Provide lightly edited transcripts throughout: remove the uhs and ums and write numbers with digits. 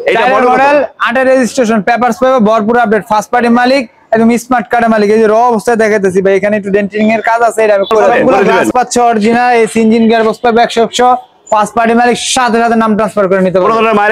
এটা মডেল 8 এর registration papers পাবে ভরপুর আপডেট ফার্স্ট পার্টি মালিক একদম স্মার্ট কার্ডের মালিক। এই যে র অবস্থায় দেখাইতেছি ভাই, এখানে একটু ডেন্টিং এর কাজ আছে, এটা আমি করে দেব। গ্লাস পাচ্ছে অরিজিনাল, এসি ইঞ্জিন গিয়ারবক্স পাবে 100 ফার্স্ট পার্টি মালিক সাথে সাথে নাম ট্রান্সফার করে নিতে পারবেন। কোনো ধরনের মাইর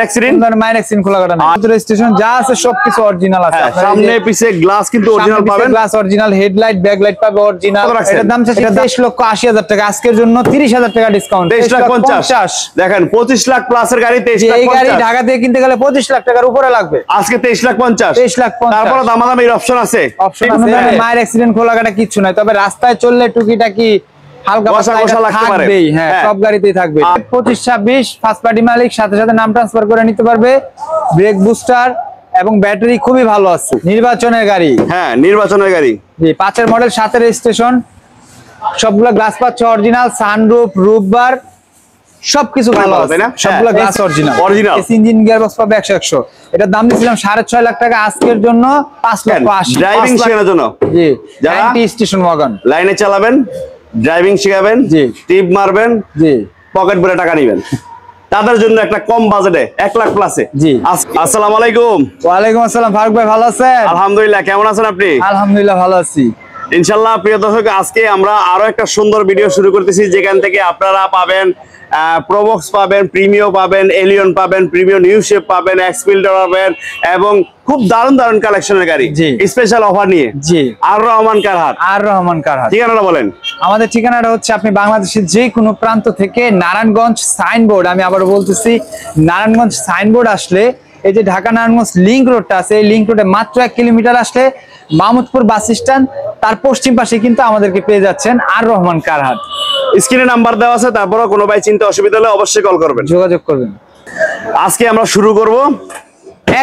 অ্যাক্সিডেন্ট খোলা কাটা না, রেজিস্ট্রেশন যা আছে সবকিছু অরিজিনাল আছে। সামনে পিছে গ্লাস কিন্তু অরিজিনাল পাবেন, গ্লাস অরিজিনাল, হেডলাইট ব্যাকলাইট পাবে অরিজিনাল। এটার দাম চাচ্ছি 23,80,000 টাকা, আজকের জন্য 30,000 টাকা ডিসকাউন্ট। 23,50,000 দেখেন 25 লাখ প্লাসের গাড়ি 23,50,000। এই গাড়ি ঢাকা থেকে কিনতে গেলে 25 লাখ টাকার উপরে লাগবে, আজকে 23,50,000। 23,50,000 তারপর দামাদামির অপশন আছে, মায়ের অ্যাক্সিডেন্ট খোলা কাটা কিছু নাই, তবে রাস্তায় চললে টুকিটাকি হালকা থাকবেই। হ্যাঁ, সব গাড়িতেই থাকবে। 25-26 ফার্স্ট পার্টি মালিক সাথে সাথে নাম ট্রান্সফার করে নিতে পারবে। ব্রেক বুস্টার এবং ব্যাটারি খুবই ভালো আছে। নির্বাচনের গাড়ি, হ্যাঁ নির্বাচনের গাড়ি জি 5 এর মডেল 7 এর রেজিস্ট্রেশন, সবগুলো গ্লাস পাচ্ছে অরিজিনাল, সানরুফ রুফ বার সবকিছু ভালো আছে না, সবগুলো glass original. AC engine gearbox পাবে 100। এটার দাম দিয়েছিলাম 6.5 লাখ টাকা, আজকের জন্য 5,80,000 ড্রাইভিং শেখানোর জন্য। জি, যারা স্টেশন ওয়াগন লাইনে চালাবেন, ড্রাইভিং শিখাবেন, জি টিপ মারবেন, জি পকেট ভরে টাকা নেবেন, তাদের জন্য একটা কম বাজেটে 1 লাখ প্লাসে। জি আসসালামু আলাইকুম। ওয়ালাইকুম আসসালাম ফারুক ভাই, ভালো আছেন? আলহামদুলিল্লাহ, কেমন আছেন আপনি? আলহামদুলিল্লাহ ভালো আছি ইনশাআল্লাহ। প্রিয় দর্শক, আজকে আমরা আরো একটা সুন্দর ভিডিও শুরু করতেছি, যেখান থেকে আপনারা পাবেন প্রোবক্স পাবেন, প্রিমিও পাবেন, এলিয়ন পাবেন, প্রিমিও নিউ শেপ পাবেন, এক্সফিল্ডার পাবেন এবং খুব দারুণ দারুণ কালেকশনের গাড়ি স্পেশাল অফার নিয়ে। জি, আর রহমান কারহাট। আর রহমান কারহাট ঠিকানাটা বলেন। আমাদের ঠিকানাটা হচ্ছে, আপনি বাংলাদেশের যে কোনো প্রান্ত থেকে নারায়ণগঞ্জ সাইনবোর্ড, আমি আবার বলতেছি নারায়ণগঞ্জ সাইনবোর্ড আসলে এই যে ঢাকা নারায়ণগঞ্জ লিংক রোডটা আছে, এই লিংক রোডে মাত্র 1 কিলোমিটার আসলে মাহমুদপুর বাস স্ট্যান্ড, তার পশ্চিম পাশে কিন্তু আমাদেরকে পেয়ে যাচ্ছেন আর রহমান কারহাট। স্ক্রিনে নাম্বার দেওয়া আছে, তারপরে কোনো ভাই চিন্তা অসুবিধা হলে অবশ্যই কল করবেন, যোগাযোগ করবেন। আজকে আমরা শুরু করব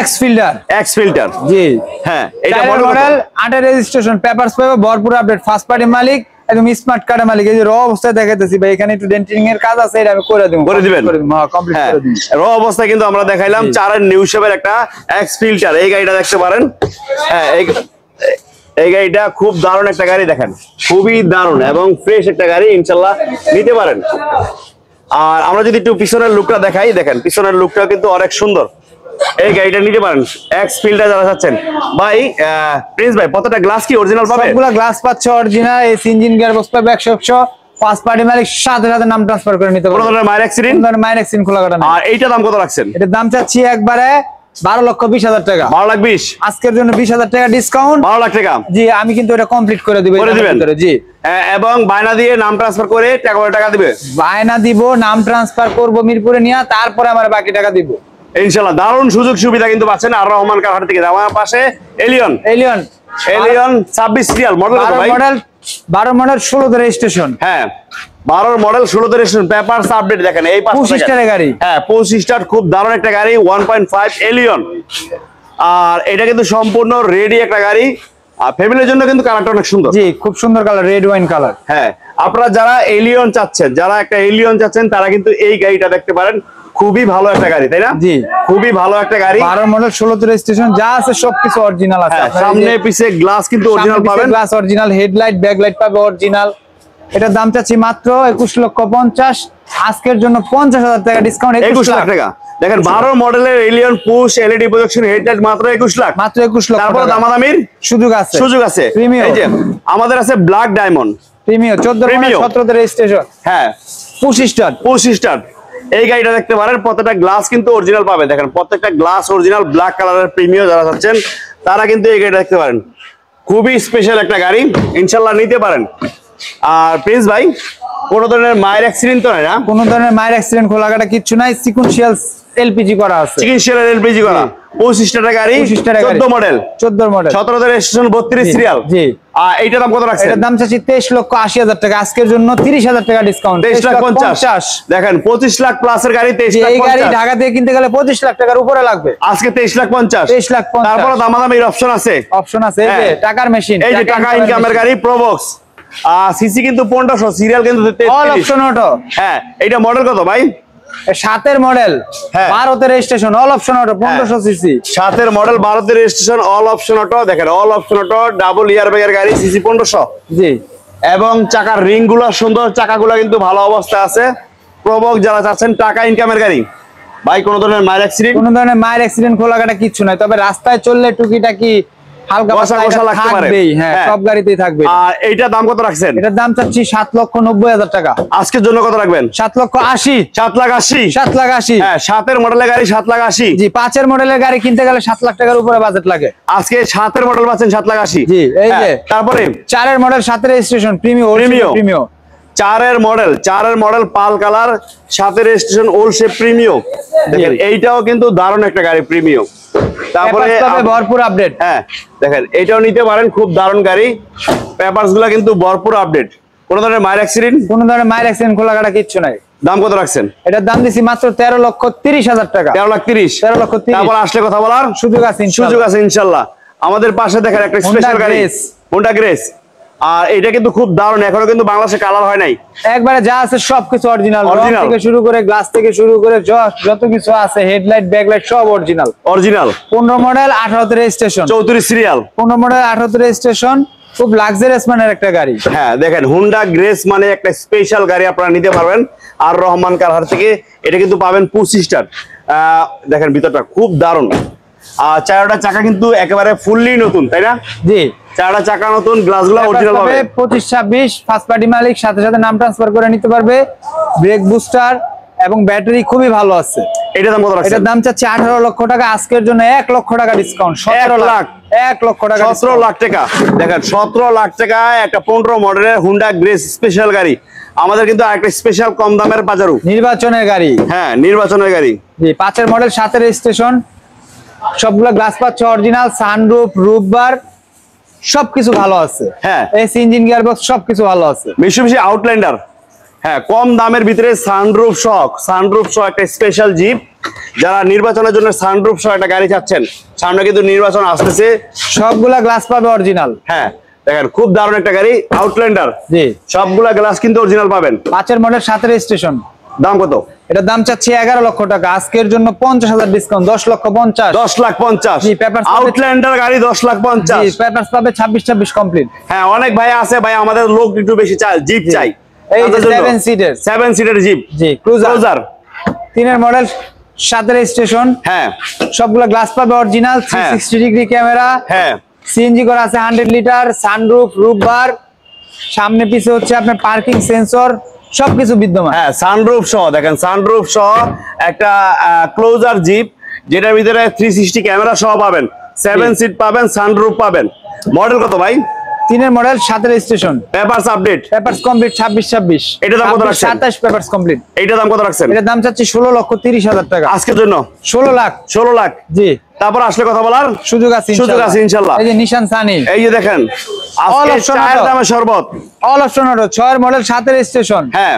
এক্সফিল্ডার। জি হ্যাঁ, এটা মডেল 8 এর রেজিস্ট্রেশন পেপারস পাবে ভরপুর আপডেট ফার্স্ট পার্টি মালিক একদম স্মার্ট কার্ডের মালিক। এই যে র অবস্থায় দেখাইতেছি ভাই, এখানে একটু ডেন্টিং এর কাজ আছে, এটা আমি করে দেব। করে দিবেন, হ্যাঁ কমপ্লিট করে দিন। র অবস্থায় কিন্তু আমরা দেখাইলাম 4 এর নিউ শেপের একটা এক্সফিল্ডার। এই গাড়িটা দেখতে পারেন। হ্যাঁ, এই গাড়িটা খুব দারুণ একটা গাড়ি, দেখেন খুবই দারুণ এবং ফ্রেশ একটা গাড়ি, ইনশাআল্লাহ নিতে পারেন। আর আমরা যদি একটু পিছনের লুকটা দেখাই, দেখেন পিছনের লুকটা কিন্তু অনেক সুন্দর। এই গাড়িটা নিতে পারেন, এক্সফিল্ডার যারা চাচ্ছেন। ভাই প্রিন্স ভাই, প্রত্যেকটা গ্লাস কি অরিজিনাল পাবে? সবগুলা গ্লাস পাচ্ছে অরিজিনাল, এসি ইঞ্জিন গিয়ারবক্স পাবে 100 ফার্স্ট পার্টি মালিক সাথে সাথে নাম ট্রান্সফার করে নিতে পারবেন। কোনো ধরনের মাইর অ্যাক্সিডেন্ট খোলা কাটা না। আর এইটা দাম কত রাখছেন? এটার দাম চাচ্ছি একবারে 12,20,000 টাকা। 12,20,000 আজকের জন্য 20,000 টাকা ডিসকাউন্ট। 12 লাখ টাকা। জি, আমি কিন্তু এটা কমপ্লিট করে দিব। জি, এবং বায়না দিয়ে নাম ট্রান্সফার করে টাকা দিবে। বায়না দিব, নাম ট্রান্সফার করব মিরপুরে নিয়ে, তারপরে আমার বাকি টাকা দিব ইনশাআল্লাহ। দারুণ সুযোগ সুবিধা কিন্তু পাচ্ছেন আর রহমান কারহাট থেকে। আমার পাশে Allion 26 serial model, 12 model 16 registration. হ্যাঁ 12 মডেল 16 রেজিস্ট্রেশন, পেপারস আপডেট। দেখেন এই 25 স্টারের গাড়ি। হ্যাঁ 25 স্টার, খুব দারুণ একটা গাড়ি, 1.5 এলিয়ন। আর এটা কিন্তু সম্পূর্ণ রেডি একটা গাড়ি, আর ফ্যামিলির জন্য কিন্তু কালারটা অনেক সুন্দর। জি, খুব সুন্দর কালার, রেড ওয়াইন কালার। হ্যাঁ, আপনারা যারা এলিয়ন চাচ্ছেন, যারা একটা এলিয়ন চাচ্ছেন, তারা কিন্তু এই গাড়িটা দেখতে পারেন। খুবই ভালো একটা গাড়ি, তাই না? জি, খুবই ভালো একটা গাড়ি। 12 মডেল 16 রেজিস্ট্রেশন, যা আছে সবকিছু অরিজিনাল আছে। সামনে পিছে গ্লাস কিন্তু অরিজিনাল পাবেন, গ্লাস অরিজিনাল, হেডলাইট ব্যাকলাইট পাবে অরিজিনাল। এটার দাম চাচ্ছি মাত্র 21,50,000, আজকের জন্য 50,000 টাকা ডিসকাউন্ট। 21 লাখ টাকা। দেখেন 12 মডেলের Allion push LED projection headlight মাত্র 21 লাখ। মাত্র 21 লাখ। তারপর দামাদামির সুযোগ আছে। এই যে আমাদের আছে black diamond premium 14 model 17 registration. হ্যাঁ 25 স্টার। এই গাড়িটা দেখতে পারেন, প্রত্যেকটা গ্লাস কিন্তু অরিজিনাল পাবে। দেখেন প্রত্যেকটা গ্লাস অরিজিনাল, ব্ল্যাক কালারের প্রিমিয়াম যারা চাচ্ছেন তারা কিন্তু এই গাড়িটা দেখতে পারেন। খুবই স্পেশাল একটা গাড়ি, ইনশাআল্লাহ নিতে পারেন। আর প্রিন্স ভাই, কোনো ধরনের মায়ের অ্যাক্সিডেন্ট তো নাই না? কোনো ধরনের মায়ের অ্যাক্সিডেন্ট খোলাঘাটা কিচ্ছু নাই, সিকুয়েন্সিয়াল এলপিজি করা আছে। সিকুয়েন্সিয়াল এলপিজি করা 25 স্টারের গাড়ি, 14 মডেল 17 রেজিস্ট্রেশন, 32 সিরিয়াল। জি, আর এইটার দাম কত রাখছেন? এটার দাম চাচ্ছি 23,80,000 টাকা, আজকের জন্য 30,000 টাকা ডিসকাউন্ট। 23,50,000। দেখেন 25 লাখ প্লাসের গাড়ি, 23,50,000। এই গাড়ি ঢাকা থেকে কিনতে গেলে 25 লাখ টাকার উপরে লাগবে, আজকে 23,50,000। 23,50,000। তারপর দামাদামির অপশন আছে, এই যে টাকার মেশিন, এই যে টাকা ইনকামের গাড়ি প্রোবক্স। সিসি কিন্তু 1500, সিরিয়াল কিন্তু 33। All option auto. হ্যাঁ, এইটা মডেল কত ভাই? 7 এর model, 12 registration, all option auto, 1500 CC. 7 এর model, 12 registration, all option auto. দেখেন অল অপশন অটো, ডাবল ইয়ার ব্যাগের গাড়ি, সিসি 1500। জি, এবং চাকার রিং গুলো সুন্দর, চাকাগুলো কিন্তু ভালো অবস্থায় আছে। প্রবক যারা চাচ্ছেন টাকা ইনকামের গাড়ি, ভাই কোনো ধরনের মাইল অ্যাক্সিডেন্ট? কোনো ধরনের মায়ের অ্যাক্সিডেন্ট খোলাকাটা কিচ্ছু নাই, তবে রাস্তায় চললে টুকিটাকি হালকা কষা কষা লাগতে পারে। থাকবেই, হ্যাঁ সব গাড়িতেই থাকবে। আর এইটার দাম কত রাখছেন? এটার দাম চাচ্ছি 7,90,000 টাকা। আজকের জন্য কত রাখবেন? 7,80,000। 7,80,000। 7,80,000। হ্যাঁ 7-এর মডেলের গাড়ি 7,80,000। জি 5-এর মডেলের গাড়ি কিনতে গেলে 7 লাখ টাকার উপরে বাজেট লাগে। আজকে 7-এর মডেল পাচ্ছেন 7,80,000। জি এই যে তারপরে 4-এর মডেল 7-এর রেজিস্ট্রেশন প্রিমিয়াম। 4-এর মডেল পাল কালার, 7-এর রেজিস্ট্রেশন ওল্ড শেপ প্রিমিয়াম। দেখেন এইটাও কিন্তু দারুণ একটা গাড়ি প্রিমিয়াম। তারপরে ভরপুর আপডেট। হ্যাঁ দেখেন এটাও নিতে পারেন, খুব দারুণ গাড়ি, পেপারস গুলা কিন্তু ভরপুর আপডেট। কোন ধরনের মাইল অ্যাক্সিডেন্ট? কোনো ধরনের মাইল অ্যাক্সিডেন্ট খোলাকাটা কিচ্ছু নাই। দাম কত রাখছেন? এটার দাম দিছি মাত্র 13,30,000 টাকা। 13,30,000। 13,30,000। তারপর আসলে কথা বলার সুযোগ আছে ইনশাআল্লাহ। আমাদের পাশে দেখেন একটা স্পেশাল গাড়ি হোন্ডা গ্রেস, আর এটা কিন্তু খুব দারুণ, এখনো কিন্তু বাংলাদেশে কালার হয় নাই। একবারে যা আছে সবকিছু অরিজিনাল থেকে শুরু করে গ্লাস থেকে শুরু করে যত কিছু আছে, হেডলাইট ব্যাকলাইট সব অরিজিনাল। 15 মডেল 18তে রেজিস্ট্রেশন, 34 সিরিয়াল। 15 মডেল 18তে রেজিস্ট্রেশন, খুব লাক্সারিয়াস মানের একটা গাড়ি। হ্যাঁ দেখেন হোন্ডা গ্রেস মানে একটা স্পেশাল গাড়ি আপনারা নিতে পারবেন আর রহমান কারহার থেকে। এটা কিন্তু পাবেন 25 স্টার। দেখেন ভিতরটা খুব দারুণ, আর চারটা চাকা কিন্তু একেবারে ফুললি নতুন, তাই না? জি চারটা চাকা নতুন, গ্লাসগুলো অরিজিনাল পাবে। 25-26 ফার্স্ট পার্টি মালিক, সাথে সাথে নাম ট্রান্সফার করে নিতে পারবে। ব্রেক বুস্টার এবং ব্যাটারি খুবই ভালো আছে। এটার দাম কত রাখছেন? এটার দাম চাচ্ছি 18 লক্ষ টাকা। আজকের জন্য 1 লক্ষ টাকা ডিসকাউন্ট। 1 লাখ 1 লক্ষ টাকা 17 লাখ টাকা। দেখেন 17 লাখ টাকা একটা 15 মডেলের হোন্ডা গ্রেস স্পেশাল গাড়ি। আমাদের কিন্তু আরেকটা স্পেশাল কম দামের বাজারু নির্বাচনের গাড়ি। হ্যাঁ নির্বাচনের গাড়ি। জি 5-এর মডেল 7-এর রেজিস্ট্রেশন, সবগুলো গ্লাস পাচ্ছে অরিজিনাল, সানরুফ রুফবার সবকিছু ভালো আছে। হ্যাঁ এসি ইঞ্জিন গিয়ারবক্স সবকিছু ভালো আছে। মিশুবিশি আউটল্যান্ডার, হ্যাঁ কম দামের ভিতরে সানরুফ সহ একটা স্পেশাল জিপ। যারা নির্বাচনের জন্য সানরুফ সহ একটা গাড়ি চাচ্ছেন, সামনে কিন্তু নির্বাচন আসতেছে, সবগুলা গ্লাস পাবে অরিজিনাল। হ্যাঁ দেখেন খুব দারুণ একটা গাড়ি আউটল্যান্ডার। জি সবগুলা গ্লাস কিন্তু অরিজিনাল পাবেন। 5-এর মডেল 7-এর রেজিস্ট্রেশন। দাম কত? এটার দাম চাচ্ছি 11 লক্ষ টাকা। আজকের জন্য 50,000 ডিসকাউন্ট, 10,50,000। 10,50,000। জি, পেপারস পাবে। আউটল্যান্ডার গাড়ি 10,50,000। জি পেপারস পাবে 26-26 কমপ্লিট। হ্যাঁ অনেক ভাই আছে, ভাই আমাদের লোক একটু বেশি চাই, জিপ চাই। এই যে 7 সিটের 7 সিটের জিপ। জি ক্রুজার। 3-এর মডেল 7-এর রেজিস্ট্রেশন। হ্যাঁ সবগুলো গ্লাস পাবে অরিজিনাল, 360 ডিগ্রি ক্যামেরা। হ্যাঁ সিএনজি করা আছে 100 লিটার, সানরুফ রুফবার, সামনে পিছে হচ্ছে আপনার পার্কিং সেন্সর সবকিছু বিদ্যমান। হ্যাঁ সানরুফ সহ, দেখেন সানরুফ সহ একটা ক্লোজার জিপ, যেটার ভিতরে 360 ক্যামেরা সহ পাবেন, 7 সিট পাবেন, সানরুফ পাবেন। মডেল কত ভাই? 3-এর মডেল 7-এর registration, papers update, papers complete 26-26। এটার দাম কত রাখছেন? 27 পেপারস কমপ্লিট। এইটার দাম কত রাখছেন? এটার দাম চাচ্ছি 16,30,000 টাকা। আজকের জন্য 16 লাখ। 16 লাখ। জি তারপর আসলে কথা বলার সুযোগ আছে ইনশাআল্লাহ। এই যে নিশান সানি, এই যে দেখেন আজকে চায়ের দামে শরবত, অল অপশন অটো, 6-এর মডেল 7-এর রেজিস্ট্রেশন। হ্যাঁ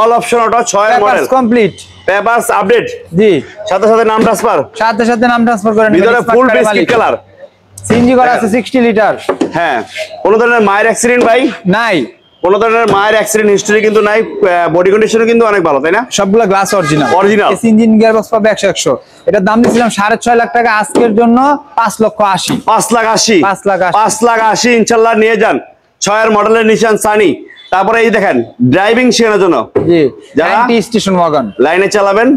অল অপশন অটো, 6-এর model, papers complete. Papers update, জি সাথে সাথে নাম ট্রান্সফার, সাথে সাথে নাম ট্রান্সফার করে নেবেন। ভিতরে ফুল বিস্কিট কালার, সিএনজি করা আছে 60 লিটার। হ্যাঁ কোন ধরনের মায়ের অ্যাক্সিডেন্ট ভাই নাই, কোন ধরনের মায়ের অ্যাক্সিডেন্ট হিস্টরি কিন্তু নাই, বডি কন্ডিশনও কিন্তু অনেক ভালো, তাই না? সবগুলা glass original. AC engine gearbox পাবে 100। এটার দাম দিয়েছিলাম 6.5 লাখ টাকা। আজকের জন্য 5,80,000। 5,80,000। 5,80,000। 5,80,000 ইনশাআল্লাহ নিয়ে যান। 6-এর মডেলের নিশান সানি। তারপরে এই দেখেন ড্রাইভিং শেখানোর জন্য, জি যারা স্টেশন ওয়াগন লাইনে চালাবেন,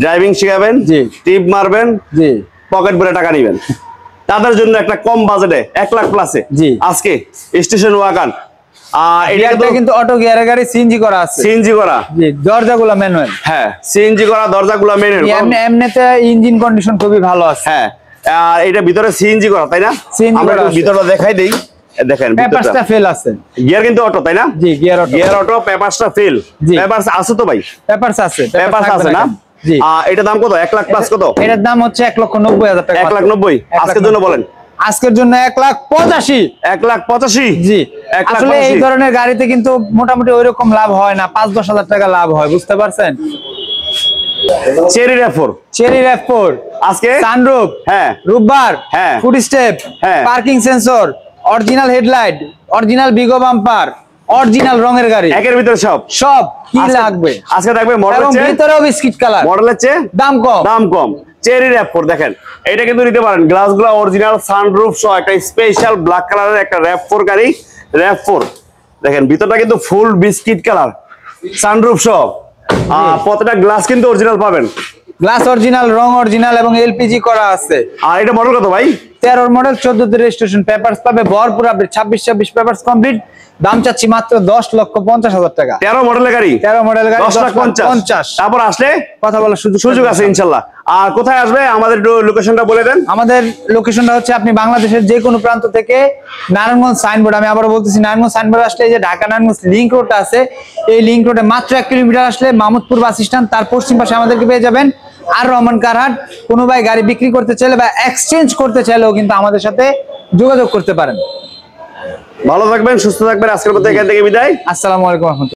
ড্রাইভিং শিখাবেন, জি টিপ মারবেন, জি পকেট ভরে টাকা নেবেন, তাদের জন্য একটা কম বাজেটে 1 লাখ প্লাসে জি আজকে স্টেশন ওয়াগন। এটা কিন্তু অটো গিয়ারের গাড়ি, সিএনজি করা আছে। সিএনজি করা, জি দরজাগুলো ম্যানুয়াল। হ্যাঁ সিএনজি করা, দরজাগুলো ম্যানুয়াল। এমনিতে ইঞ্জিন কন্ডিশন খুবই ভালো আছে। হ্যাঁ আর এটা ভিতরে সিএনজি করা, তাই না? আমরা একটু ভিতরটা দেখাই দেই। দেখেন পেপারসটা ফেল আছে। গিয়ার কিন্তু অটো, তাই না? জি গিয়ার অটো। পেপারসটা ফেল। পেপারস আছে তো ভাই? পেপারস আছে। পেপারস আছে না? জি এটা দাম কত? 1 লাখ প্লাস কত? এটার দাম হচ্ছে 1,90,000 টাকা। 1,90,000 আজকের জন্য বলেন। আজকের জন্য 1,85,000। 1,85,000। জি আসলে এই ধরনের গাড়িতে কিন্তু মোটামুটি ওইরকম লাভ হয় না, 5-10 হাজার টাকা লাভ হয়, বুঝতে পারছেন? চেরি RAV4, চেরি RAV4 আজকে সানরুফ, হ্যাঁ রুফবার, হ্যাঁ ফুট স্টেপ, হ্যাঁ parking sensor, original headlight, original বিগো বাম্পার, অরিজিনাল রঙের গাড়ি, একের ভিতরে সব কি লাগবে আজকে থাকবে। এবং ভিতরেও বিস্কিট কালার, মডেলের চেয়ে দাম কম। চেরি RAV4 দেখেন, এটা কিন্তু নিতে পারেন। গ্লাসগুলো অরিজিনাল, সানরুফ সহ একটা স্পেশাল ব্ল্যাক কালারের একটা RAV4 গাড়ি। RAV4 দেখেন ভিতরটা কিন্তু ফুল বিস্কিট কালার, সানরুফ সহ, প্রত্যেকটা গ্লাস কিন্তু অরিজিনাল পাবেন। গ্লাস অরিজিনাল, রং অরিজিনাল এবং এলপিজি করা আছে। আর এটা মডেল কত ভাই? 13 মডেল, 14 রেজিস্ট্রেশন, পেপারস পাবে ভরপুর আপডেট, 26 পেপারস কমপ্লিট। দাম চাচ্ছি মাত্র 10,50,000 টাকা। 13 মডেলের গাড়ি, 13 মডেল গাড়ি, 10,50,000। তারপর আসলে কথা বলার সুযোগ আছে ইনশাল্লাহ। আর কোথায় আসবে আমাদের লোকেশনটা বলে দেন। আমাদের লোকেশনটা হচ্ছে আপনি বাংলাদেশের যে কোনো প্রান্ত থেকে নারায়ণগঞ্জ সাইনবোর্ড, আমি আবার বলতেছি নারায়ণগঞ্জ সাইনবোর্ড আসলে এই যে ঢাকা নারায়ণগঞ্জ লিংক রোডটা আছে, এই লিংক রোডে মাত্র 1 কিলোমিটার আসলে মাহমুদপুর বাস স্ট্যান্ড, তার পশ্চিম পাশে আমাদেরকে পেয়ে যাবেন। আর রহমান কারহাট, কোনো ভাই গাড়ি বিক্রি করতে চাইলে বা এক্সচেঞ্জ করতে চাইলেও কিন্তু আমাদের সাথে যোগাযোগ করতে পারেন। ভালো থাকবেন, সুস্থ থাকবেন, আজকের মতো এখান থেকে বিদায়। আসসালামু আলাইকুম।